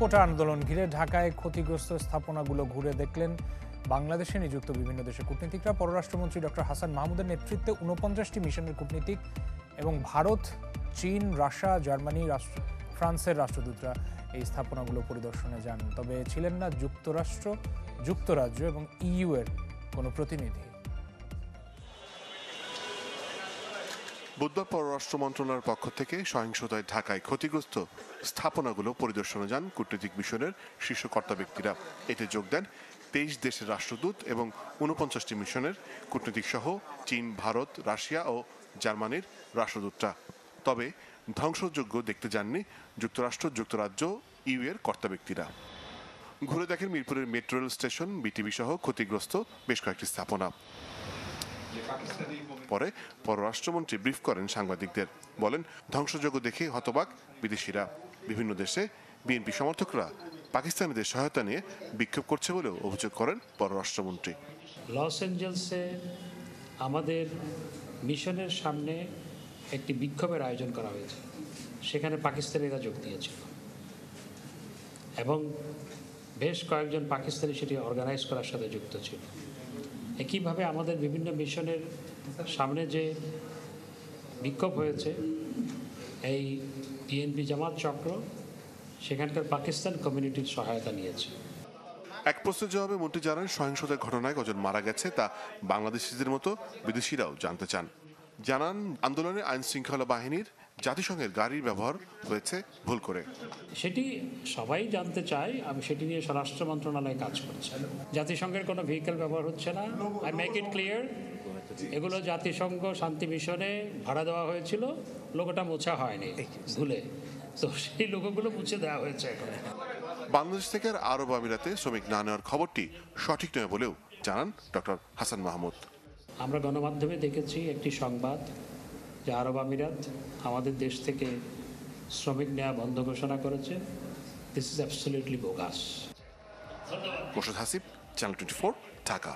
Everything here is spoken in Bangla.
কোটা আন্দোলন ঘিরে ঢাকায় ক্ষতিগ্রস্ত স্থাপনাগুলো ঘুরে দেখলেন বাংলাদেশে নিযুক্ত বিভিন্ন দেশের কূটনীতিকরা। পররাষ্ট্রমন্ত্রী ডক্টর হাসান মাহমুদের নেতৃত্বে ৪৯টি মিশনের কূটনীতিক এবং ভারত, চীন, রাশিয়া, জার্মানি, ফ্রান্সের রাষ্ট্রদূতরা এই স্থাপনাগুলো পরিদর্শনে যান। তবে ছিলেন না যুক্তরাজ্য এবং ইইউ এর কোনো প্রতিনিধি। বুধবার পররাষ্ট্র মন্ত্রণালয়ের পক্ষ থেকে সহিংসতায় ঢাকায় ক্ষতিগ্রস্ত স্থাপনাগুলো পরিদর্শনে যান কূটনৈতিক মিশনের শীর্ষ কর্তা ব্যক্তিরা। এতে যোগ দেন ২৩ দেশের রাষ্ট্রদূত এবং ৪৯টি মিশনের কূটনীতিক সহ চীন, ভারত, রাশিয়া ও জার্মানির রাষ্ট্রদূতরা। তবে ধ্বংসযজ্ঞ দেখতে যাননি যুক্তরাষ্ট্র, যুক্তরাজ্য, ইইউ এর কর্তা ব্যক্তিরা। ঘুরে দেখেন মিরপুরের মেট্রো রেল স্টেশন, বিটিভি সহ ক্ষতিগ্রস্ত বেশ কয়েকটি স্থাপনা। পরে পররাষ্ট্রমন্ত্রী ব্রিফ করেন সাংবাদিকদের। বলেন, ধ্বংসযজ্ঞ দেখে হতবাক বিদেশিরা। বিভিন্ন দেশে বিএনপি সমর্থকরা পাকিস্তানিদের সহায়তা নিয়ে বিক্ষোভ করছে বলেও অভিযোগ করেন পররাষ্ট্রমন্ত্রী। লস অ্যাঞ্জেলসে আমাদের মিশনের সামনে একটি বিক্ষোভের আয়োজন করা হয়েছে। সেখানে পাকিস্তানিরা যোগ দিয়েছিল এবং বেশ কয়েকজন পাকিস্তানি সেটি অর্গানাইজ করার সাথে যুক্ত ছিল। একইভাবে আমাদের বিভিন্ন মিশনের সামনে যে বিক্ষোভ হয়েছে, এই বিএনপি জামাত চক্র সেখানকার পাকিস্তান কমিউনিটির সহায়তা নিয়েছে। এক প্রশ্নের জবাবে মন্ত্রী জানান, সহিংসতার ঘটনায় কজন মারা গেছে তা বাংলাদেশিদের মতো বিদেশিরাও জানতে চান। জানান, আন্দোলনে আইন শৃঙ্খলা বাহিনীর জাতিসংঘের গাড়ির ব্যবহার হয়েছে ভুল করে। সেটি সবাই জানতে চায়। আমি সেটি নিয়ে স্বরাষ্ট্র মন্ত্রণালয় কাজ করছে। জাতিসংঘের কোনো ভেহিকেল ব্যবহার হচ্ছে না। আই মেক ইট ক্লিয়ার, এগুলো জাতিসংঘ শান্তি মিশনে ভাড়া দেওয়া হয়েছিল, লোগোটা মোছা হয়নি ভুলে, তো সেই লোগোগুলো মুছে দেওয়া হয়েছে এখন। বাংলাদেশ থেকে আর আরব আমিরাতে শ্রমিক না নেওয়ার খবরটি সঠিক নয় বলেও জানান ডক্টর হাসান মাহমুদ। আমরা গণমাধ্যমে দেখেছি একটি সংবাদ যে আরব আমিরাত আমাদের দেশ থেকে শ্রমিক নেওয়া বন্ধ ঘোষণা করেছে। This is absolutely bogus. Morshed Hasib, channel 24, Dhaka.